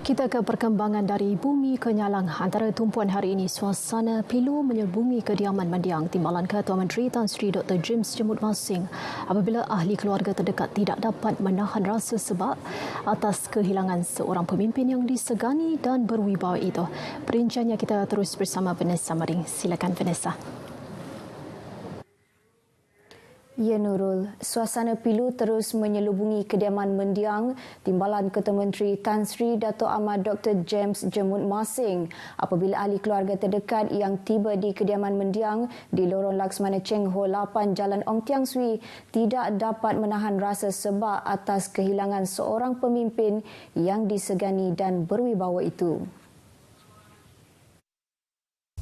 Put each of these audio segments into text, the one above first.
Kita ke perkembangan dari bumi ke Nyalang. Antara tumpuan hari ini, suasana pilu menyelubungi kediaman mendiang Timbalan Ketua Menteri Tan Sri Dr. James Jemut Masing apabila ahli keluarga terdekat tidak dapat menahan rasa sebab atas kehilangan seorang pemimpin yang disegani dan berwibawa itu. Perinciannya kita terus bersama Vanessa Maring. Silakan Vanessa. Ya Nurul, suasana pilu terus menyelubungi kediaman mendiang Timbalan Ketua Menteri Tan Sri Dato' Ahmad Dr. James Jemut Masing apabila ahli keluarga terdekat yang tiba di kediaman mendiang di Lorong Laksmana Cheng Ho 8 Jalan Ong Tiang Swi tidak dapat menahan rasa sebab atas kehilangan seorang pemimpin yang disegani dan berwibawa itu.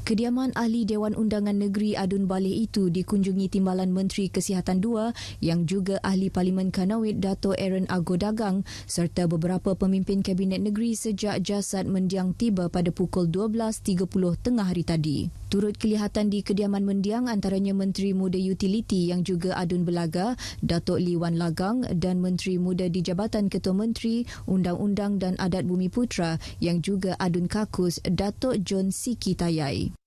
Kediaman Ahli Dewan Undangan Negeri Adun Baleh itu dikunjungi Timbalan Menteri Kesihatan II yang juga Ahli Parlimen Kanawit Dato' Aaron Ago Dagang serta beberapa pemimpin Kabinet Negeri sejak jasad mendiang tiba pada pukul 12.30 tengah hari tadi. Turut kelihatan di kediaman mendiang antaranya Menteri Muda Utiliti yang juga Adun Belaga, Dato' Lee Wan Lagang dan Menteri Muda di Jabatan Ketua Menteri, Undang-Undang dan Adat Bumi Putra yang juga Adun Kakus, Dato' John Siki Tayai.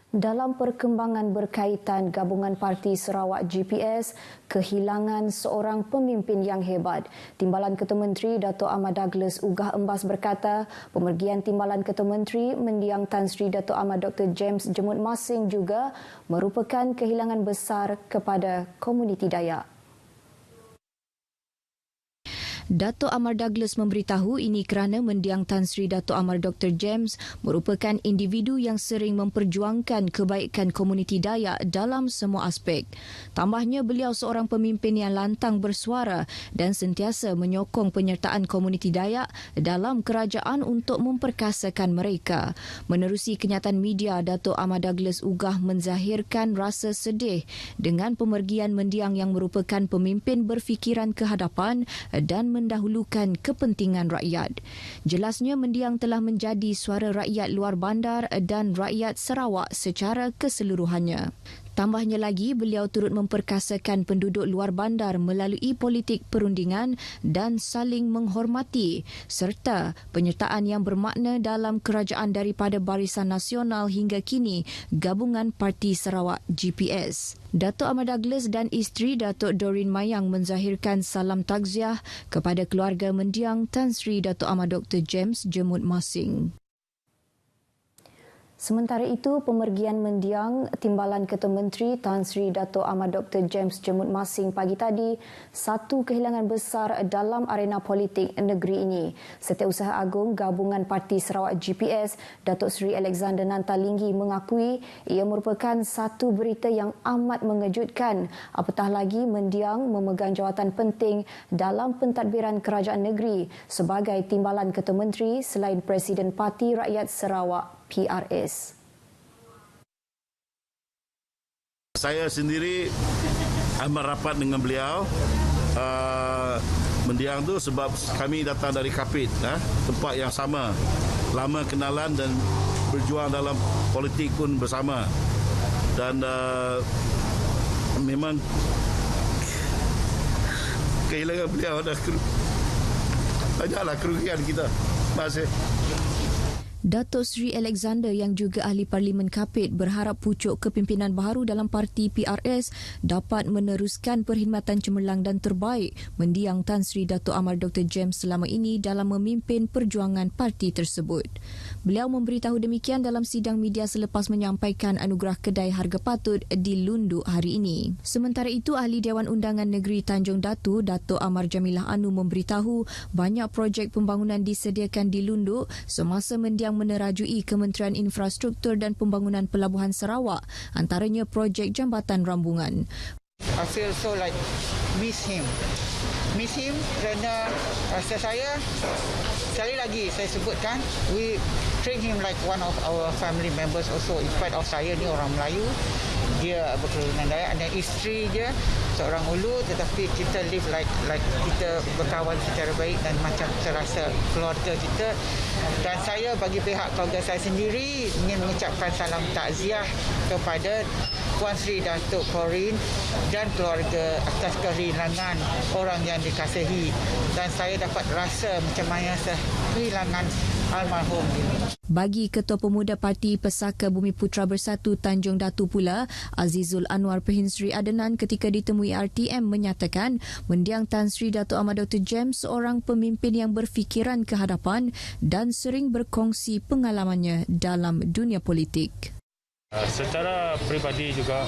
Dalam perkembangan berkaitan Gabungan Parti Sarawak GPS, kehilangan seorang pemimpin yang hebat. Timbalan Ketua Menteri Dato' Ahmad Douglas Ugah Embas berkata, pemergian Timbalan Ketua Menteri mendiang Tan Sri Dato' Ahmad Dr. James Jemut Masing juga merupakan kehilangan besar kepada komuniti Dayak. Dato' Ahmad Douglas memberitahu ini kerana mendiang Tan Sri Dato' Ahmad Dr. James merupakan individu yang sering memperjuangkan kebaikan komuniti Dayak dalam semua aspek. Tambahnya, beliau seorang pemimpin yang lantang bersuara dan sentiasa menyokong penyertaan komuniti Dayak dalam kerajaan untuk memperkasakan mereka. Menerusi kenyataan media, Dato' Ahmad Douglas Ugah menzahirkan rasa sedih dengan pemergian mendiang yang merupakan pemimpin berfikiran kehadapan dan mendahulukan kepentingan rakyat. Jelasnya mendiang telah menjadi suara rakyat luar bandar dan rakyat Sarawak secara keseluruhannya. Tambahnya lagi, beliau turut memperkasakan penduduk luar bandar melalui politik perundingan dan saling menghormati serta penyertaan yang bermakna dalam kerajaan daripada Barisan Nasional hingga kini Gabungan Parti Sarawak GPS. Dato' Ahmad Douglas dan isteri Dato' Doreen Mayang menzahirkan salam takziah kepada keluarga mendiang Tan Sri Dato' Ahmad Dr. James Jemut Masing. Sementara itu, pemergian mendiang Timbalan Ketua Menteri Tan Sri Dato' Ahmad Dr. James Jemut Masing pagi tadi satu kehilangan besar dalam arena politik negeri ini. Setiausaha Agung Gabungan Parti Sarawak GPS, Datuk Seri Alexander Nantalinggi mengakui ia merupakan satu berita yang amat mengejutkan, apatah lagi mendiang memegang jawatan penting dalam pentadbiran kerajaan negeri sebagai Timbalan Ketua Menteri selain Presiden Parti Rakyat Sarawak PRS. Saya sendiri amat rapat dengan beliau. Mendiang tu sebab kami datang dari Kapit, tempat yang sama. Lama kenalan dan berjuang dalam politik pun bersama. Dan memang kehilangan beliau dah banyaklah kerugian kita. Terima kasih. Datuk Seri Alexander yang juga Ahli Parlimen Kapit berharap pucuk kepimpinan baharu dalam parti PRS dapat meneruskan perkhidmatan cemerlang dan terbaik mendiang Tan Sri Dato' Ahmad Dr. James selama ini dalam memimpin perjuangan parti tersebut. Beliau memberitahu demikian dalam sidang media selepas menyampaikan anugerah kedai harga patut di Lundu hari ini. Sementara itu, Ahli Dewan Undangan Negeri Tanjung Datu, Dato' Amar Jamilah Anu memberitahu banyak projek pembangunan disediakan di Lundu semasa mendiang menerajui Kementerian Infrastruktur dan Pembangunan Pelabuhan Sarawak, antaranya projek Jambatan Rambungan. I feel so like miss him kerana rasa saya, sekali lagi saya sebutkan, we treat him like one of our family members also, in spite of saya ni orang Melayu, dia berketurunan Dayak dan isteri dia seorang Ulu, tetapi kita live like kita berkawan secara baik dan macam terasa keluarga kita. Dan saya bagi pihak keluarga saya sendiri ingin mengucapkan salam takziah kepada Puan Sri Datuk Corin dan keluarga atas kehilangan orang yang dikasihi, dan saya dapat rasa macam mana kehilangan almarhum ini. Bagi Ketua Pemuda Parti Pesaka Bumi Putra Bersatu Tanjung Datu pula, Azizul Anwar Perhinsri Adenan ketika ditemui RTM menyatakan mendiang Tan Sri Dato' Ahmad Dr. James seorang pemimpin yang berfikiran ke hadapan dan sering berkongsi pengalamannya dalam dunia politik. Secara peribadi juga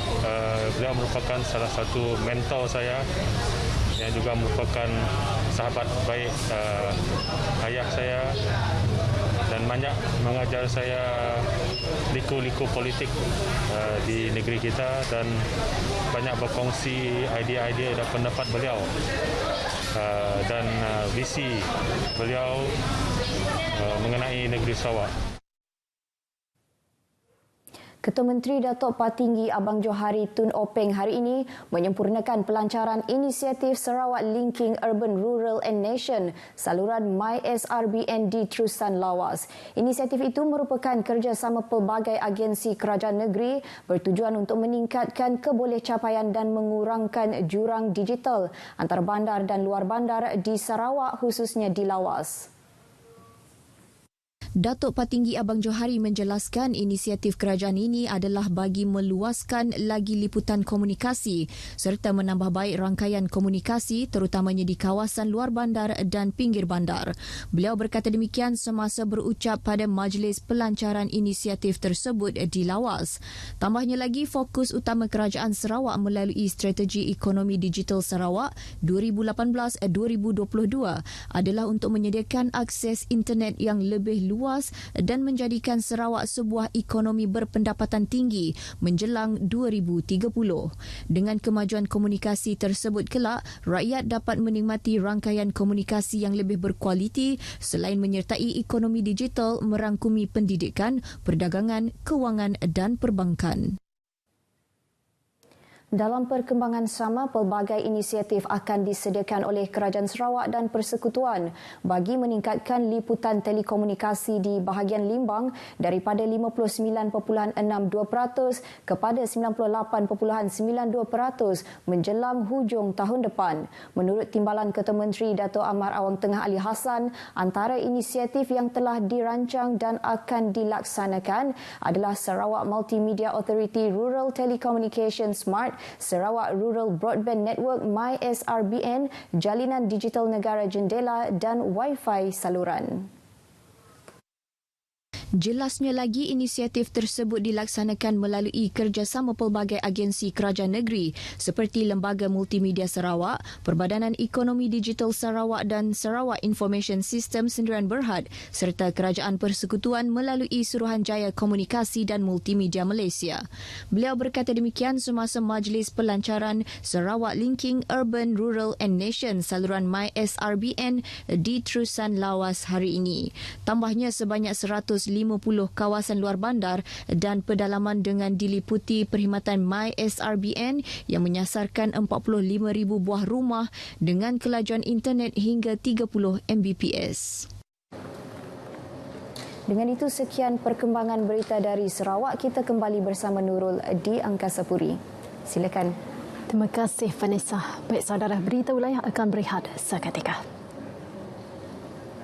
beliau merupakan salah satu mentor saya yang juga merupakan sahabat baik ayah saya dan banyak mengajar saya liku-liku politik di negeri kita dan banyak berkongsi idea-idea dan pendapat beliau dan visi beliau mengenai negeri Sarawak. Ketua Menteri Datuk Patinggi Abang Johari Tun Openg hari ini menyempurnakan pelancaran inisiatif Sarawak Linking Urban, Rural and Nation saluran MySRBN di Terusan Lawas. Inisiatif itu merupakan kerjasama pelbagai agensi kerajaan negeri bertujuan untuk meningkatkan kebolehcapaian dan mengurangkan jurang digital antara bandar dan luar bandar di Sarawak, khususnya di Lawas. Datuk Patinggi Abang Johari menjelaskan inisiatif kerajaan ini adalah bagi meluaskan lagi liputan komunikasi serta menambah baik rangkaian komunikasi terutamanya di kawasan luar bandar dan pinggir bandar. Beliau berkata demikian semasa berucap pada majlis pelancaran inisiatif tersebut di Lawas. Tambahnya lagi, fokus utama kerajaan Sarawak melalui Strategi Ekonomi Digital Sarawak 2018-2022 adalah untuk menyediakan akses internet yang lebih luas dan menjadikan Sarawak sebuah ekonomi berpendapatan tinggi menjelang 2030. Dengan kemajuan komunikasi tersebut kelak, rakyat dapat menikmati rangkaian komunikasi yang lebih berkualiti selain menyertai ekonomi digital merangkumi pendidikan, perdagangan, kewangan dan perbankan. Dalam perkembangan sama, pelbagai inisiatif akan disediakan oleh Kerajaan Sarawak dan Persekutuan bagi meningkatkan liputan telekomunikasi di bahagian Limbang daripada 59.62% kepada 98.92% menjelang hujung tahun depan. Menurut Timbalan Ketua Menteri Dato' Amar Awang Tengah Ali Hassan, antara inisiatif yang telah dirancang dan akan dilaksanakan adalah Sarawak Multimedia Authority Rural Telecommunication Smart, Sarawak Rural Broadband Network MySRBN, Jalinan Digital Negara Jendela dan Wi-Fi saluran. Jelasnya lagi, inisiatif tersebut dilaksanakan melalui kerjasama pelbagai agensi kerajaan negeri seperti Lembaga Multimedia Sarawak, Perbadanan Ekonomi Digital Sarawak dan Sarawak Information System Sendirian Berhad serta Kerajaan Persekutuan melalui Suruhanjaya Komunikasi dan Multimedia Malaysia. Beliau berkata demikian semasa majlis pelancaran Sarawak Linking Urban, Rural and Nation saluran MySRBN di Terusan Lawas hari ini. Tambahnya, sebanyak 150 kawasan luar bandar dan pedalaman dengan diliputi perkhidmatan MySRBN yang menyasarkan 45,000 buah rumah dengan kelajuan internet hingga 30 Mbps. Dengan itu, sekian perkembangan berita dari Sarawak. Kita kembali bersama Nurul di Angkasa Puri. Silakan. Terima kasih Vanessa. Baik saudara, berita wilayah akan berehat seketika.